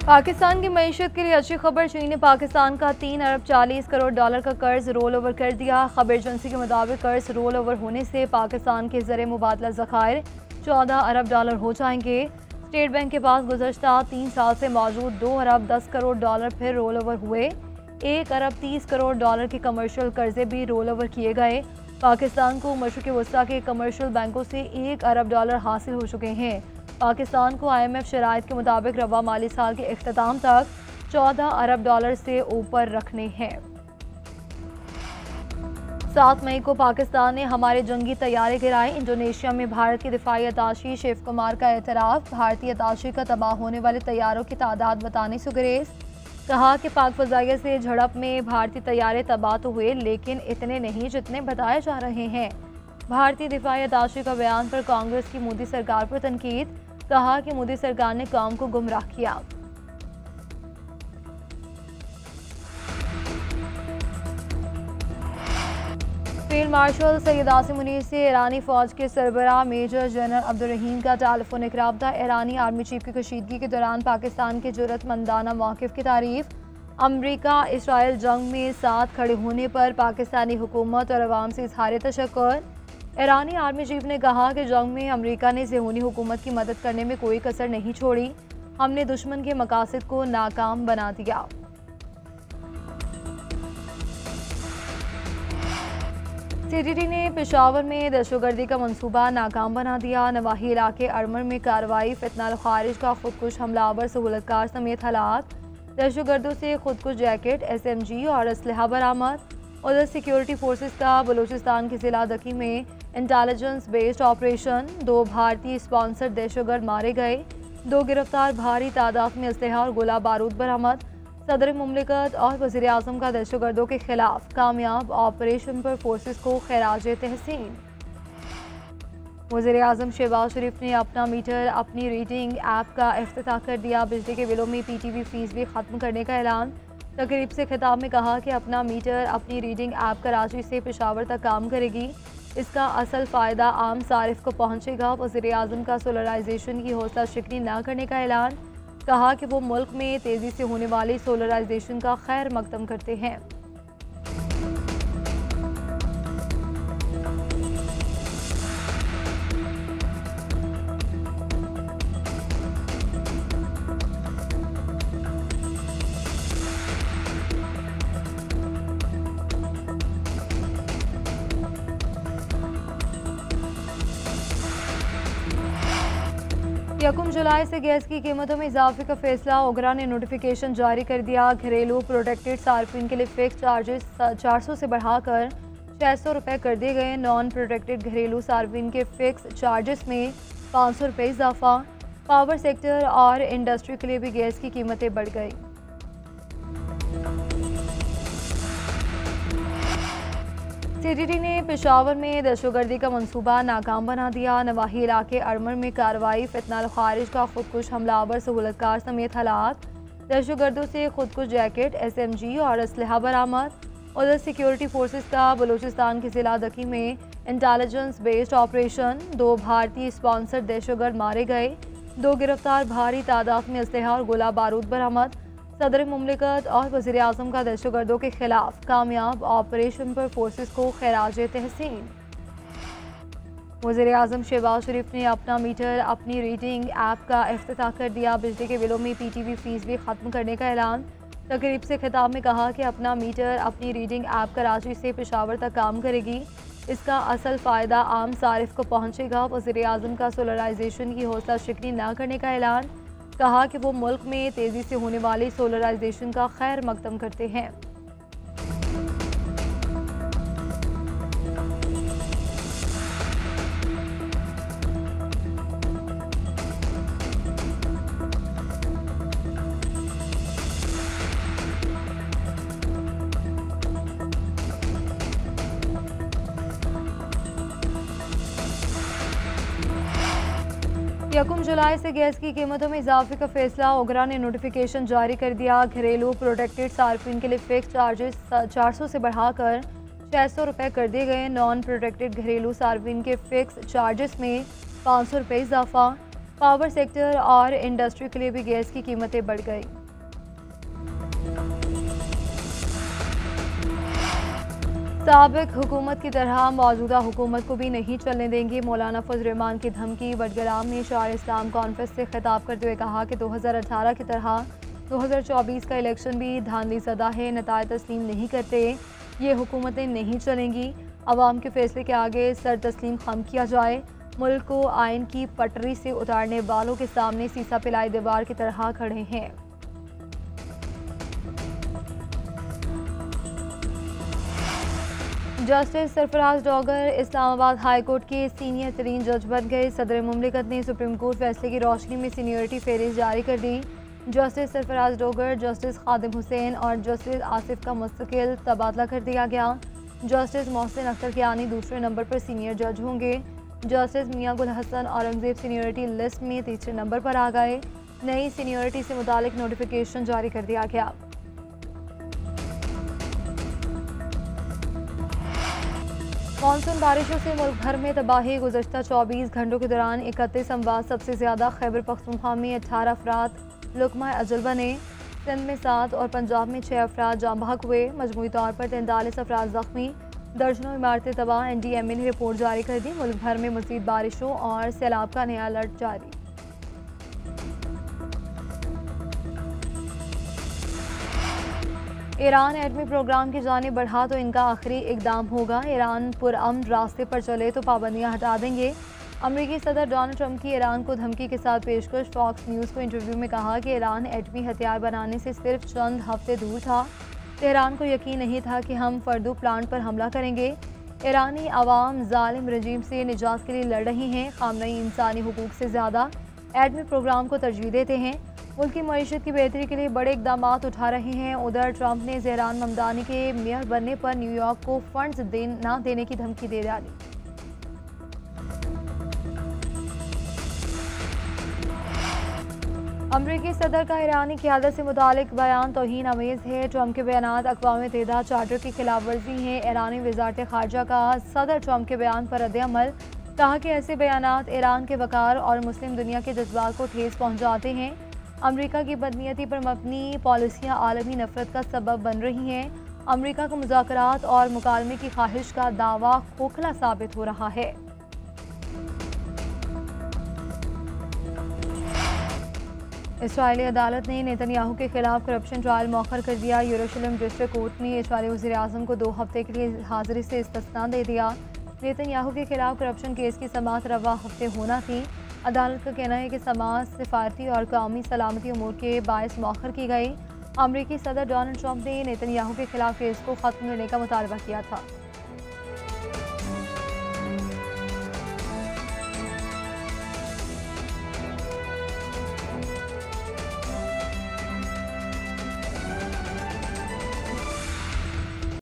पाकिस्तान की मईशत के लिए अच्छी खबर। चीन ने पाकिस्तान का 3 अरब 40 करोड़ डॉलर का कर्ज रोल ओवर कर दिया। खबर एजेंसी के मुताबिक कर्ज रोल ओवर होने से पाकिस्तान के ज़र मुबादला ज़खायर 14 अरब डॉलर हो जाएंगे। स्टेट बैंक के पास गुज़श्ता 3 साल से मौजूद 2 अरब 10 करोड़ डॉलर फिर रोल ओवर हुए। 1 अरब 30 करोड़ डॉलर के कमर्शियल कर्जे भी रोल ओवर किए गए। पाकिस्तान को मशरिक़ वस्ता के कमर्शियल बैंकों से 1 अरब डॉलर हासिल हो चुके हैं। पाकिस्तान को IMF शराइत के मुताबिक रवा माली साल के इख्तिताम तक 14 अरब डॉलर से ऊपर रखने हैं। 7 मई को पाकिस्तान ने हमारे जंगी तैयारे गिराए। इंडोनेशिया में भारत के दिफाई अताशी शिव कुमार का एतराफ़। भारतीय अताशी का तबाह होने वाले तैयारों की तादाद बताने से गुरेज। कहा कि पाक फ़ज़ाइया से झड़प में भारतीय तैयारे तबाह तो हुए, लेकिन इतने नहीं जितने बताए जा रहे हैं। भारतीय दिफाई अताशी का बयान पर कांग्रेस की मोदी सरकार पर तनकीद। कहा कि मोदी सरकार ने कौम को गुमराह किया। फील्ड मार्शल सैयद आसिम मुनीर से ईरानी फौज के सरबराह मेजर जनरल अब्दुल रहीम का टेलीफोनिक राब्ता। ईरानी आर्मी चीफ की कशीदगी के दौरान पाकिस्तान के जुर्रतमंदाना मौक़िफ़ की तारीफ। अमरीका इसराइल जंग में साथ खड़े होने पर पाकिस्तानी हुकूमत और अवाम से इज़हार तशक्कुर। ईरानी आर्मी चीफ ने कहा कि जंग में अमरीका ने ज़हूनी हुकूमत की मदद करने में कोई कसर नहीं छोड़ी। हमने दुश्मन के मकासद को नाकाम बना दिया। CTT ने पेशावर में दहशतगर्दी का मंसूबा नाकाम बना दिया। नवाही इलाके अरमर में कार्रवाई। फितनाल खारिज का खुदकुश हमलावर सहूलतकार समेत हालात। दहशतगर्दों से खुदकुश जैकेट, SMG और असलहा बरामद। उधर सिक्योरिटी फोर्सेस का बलूचिस्तान के जिला दकी में इंटेलिजेंस बेस्ड ऑपरेशन। 2 भारतीय स्पॉन्सर्ड दहशतगर्द मारे गए। 2 गिरफ्तार। भारी तादाद में असलहा और गोला बारूद बरामद। सदर मुमलिकत और वज़ीर आज़म का दहशतगर्दों के खिलाफ कामयाब ऑपरेशन पर फोर्सेस को खैराज तहसीन। वज़ीर आज़म शहबाज शरीफ ने अपना मीटर अपनी रीडिंग ऐप का इफ्तिताह कर दिया। बिजली के बिलों में PTV फीस भी ख़त्म करने का ऐलान। तकरीब से खिताब में कहा कि अपना मीटर अपनी रीडिंग ऐप कराची से पेशावर तक काम करेगी। इसका असल फ़ायदा आम सारिफ को पहुँचेगा। वज़ीर आज़म का सोलराइजेशन की हौसला शिकनी न करने का ऐलान। कहा कि वो मुल्क में तेज़ी से होने वाली सोलराइजेशन का खैर मकदम करते हैं। यकम जुलाई से गैस की कीमतों में इजाफे का फैसला। ओगरा ने नोटिफिकेशन जारी कर दिया। घरेलू प्रोटेक्टेड सार्फिन के लिए फिक्स चार्जेस 400 से बढ़ाकर 600 रुपये कर दिए गए। नॉन प्रोटेक्टेड घरेलू सार्फिन के फिक्स चार्जेस में 500 रुपये इजाफा। पावर सेक्टर और इंडस्ट्री के लिए भी गैस की कीमतें बढ़ गई। CTT ने पेशावर में दहशतगर्दी का मंसूबा नाकाम बना दिया। नवाही इलाके अरमर में कार्रवाई। फितनाल खारिज का खुदकुश हमलावर सहूलतकार समेत हालात। दहशतगर्दों से खुदकुश जैकेट, SMG और असलहा बरामद। उधर सिक्योरिटी फोर्सेस का बलूचिस्तान के जिला दकी में इंटेलिजेंस बेस्ड ऑपरेशन। 2 भारतीय स्पॉन्सर्ड दहशतगर्द मारे गए। 2 गिरफ्तार। भारी तादाद में असलहा और गोला बारूद बरामद। सदर मुमलिकत और वज़ीर आज़म का दहशतगर्दों के खिलाफ कामयाब ऑपरेशन पर फोर्सेस को खैराज तहसीन। वज़ीर आज़म शहबाज शरीफ ने अपना मीटर अपनी रीडिंग ऐप का इफ्तिताह कर दिया। बिजली के बिलों में PTV फीस भी ख़त्म करने का ऐलान। तकरीब से खिताब में कहा कि अपना मीटर अपनी रीडिंग ऐप कराची से पेशावर तक काम करेगी। इसका असल फ़ायदा आम सारिफ को पहुँचेगा। वज़ीर आज़म का सोलराइजेशन की हौसला शिकनी न करने का ऐलान। कहा कि वो मुल्क में तेज़ी से होने वाली सोलराइजेशन का खैर मकदम करते हैं। यकम जुलाई से गैस की कीमतों में इजाफे का फैसला। ओगरा ने नोटिफिकेशन जारी कर दिया। घरेलू प्रोटेक्टेड सार्फिन के लिए फिक्स चार्जेस 400 से बढ़ाकर 600 रुपये कर दिए गए। नॉन प्रोटेक्टेड घरेलू सार्फिन के फिक्स चार्जेस में 500 रुपये इजाफा। पावर सेक्टर और इंडस्ट्री के लिए भी गैस की कीमतें बढ़ गई। साबिक हुकूमत की तरह मौजूदा हुकूमत को भी नहीं चलने देंगे, मौलाना फजल रहमान की धमकी। बडगराम ने शार इस्लाम कॉन्फ्रेंस से खिताब करते हुए कहा कि 2018 की तरह 2024 का इलेक्शन भी धांधली ज़दा है, नतायज तस्लीम नहीं करते, ये हुकूमतें नहीं चलेंगी। अवाम के फैसले के आगे सर तस्लीम खम किया जाए। मुल्क को आइन की पटरी से उतारने वालों के सामने सीसा पिलाई दीवार की तरह खड़े हैं। Justice Sarfaraz डॉगर Islamabad high court के सीनियर तरीन जज बन गए। सदर मुमलिकत ने सुप्रीम कोर्ट फैसले की रोशनी में सीनियरिटी फेहरिस्त जारी कर दी। जस्टिस सरफराज डॉगर, जस्टिस खादिम हुसैन और जस्टिस आसिफ का मुस्तकिल तबादला कर दिया गया। जस्टिस मोहसिन अख्तर कियानी दूसरे नंबर पर सीनियर जज होंगे। जस्टिस मियां गुल हसन औरंगजेब सीनियरिटी लिस्ट में तीसरे नंबर पर आ गए। नई सीनियरिटी से मुतालिक नोटिफिकेशन जारी कर दिया गया। मानसून बारिशों से मुल्क भर में तबाही। गुज़श्ता 24 घंटों के दौरान 31 अमवात, सबसे ज़्यादा खैबर पख्तूनख्वा में 18 अफराद लुकमा अजल बने। सिंध में 7 और पंजाब में 6 अफराद जाँ बहक हुए। मजमूई तौर पर 43 अफराद ज़ख्मी, दर्जनों इमारतें तबाह। NDMA ने रिपोर्ट जारी कर दी। मुल्क भर में मज़ीद बारिशों और सैलाब का नया अलर्ट जारी। ईरान एटमी प्रोग्राम की जानिब बढ़ा तो इनका आखिरी इकदाम होगा। ईरान पुरअमन रास्ते पर चले तो पाबंदियां हटा देंगे। अमेरिकी सदर डोनाल्ड ट्रंप की ईरान को धमकी के साथ पेशकश। फॉक्स न्यूज़ को इंटरव्यू में कहा कि ईरान एटमी हथियार बनाने से सिर्फ चंद हफ्ते दूर था। तेहरान को यकीन नहीं था कि हम फर्दू प्लांट पर हमला करेंगे। ईरानी अवाम जालिम रजीम से निजात के लिए लड़ रही हैं। खामनेई इंसानी हुकूक से ज़्यादा एटमी प्रोग्राम को तरजीह देते हैं। मुल्क की मईशत की बेहतरी के लिए बड़े इकदाम उठा रहे हैं। उधर ट्रंप ने ज़हरान ममदानी के मेयर बनने पर न्यूयॉर्क को फंड्स ना देने की धमकी दे डाली। अमरीकी सदर का ईरानी क़यादत से मुतालिक बयान तौहीन अमेज़ है। ट्रंप के बयानात अक़वाम मुत्तहिदा चार्टर की खिलाफ वर्जी हैं। ईरानी वज़ारत ख़ारजा का सदर ट्रंप के बयान पर रद्द-ए-अमल। कहा कि ऐसे बयानात ईरान के वक़ार और मुस्लिम दुनिया के जज्बात को ठेस पहुँचाते हैं। अमरीका की बदनीयती पर मबनी पॉलिसियाँ आलमी नफरत का सबब बन रही हैं। अमरीका को मुज़ाकरात और मुकालमे की ख्वाहिश का दावा खोखला साबित हो रहा है। इस्राईली अदालत ने नेतन्याहू के खिलाफ करप्शन ट्रायल मौखर कर दिया। यरूशलेम डिस्ट्रिक्ट कोर्ट ने इस्राईली वज़ीर आज़म को 2 हफ्ते के लिए हाजिरी से इस्तिस्ना दे दिया। नेतन्याहू के खिलाफ करप्शन केस की समाअत रवा हफ्ते होना थी। अदालत का कहना है कि समाअत सिफारती और कौमी सलामती उमूर के बायस मौखर की गई। अमरीकी सदर डोनाल्ड ट्रंप ने नेतन्याहू के खिलाफ केस को ख़त्म करने का मुतालबा किया था।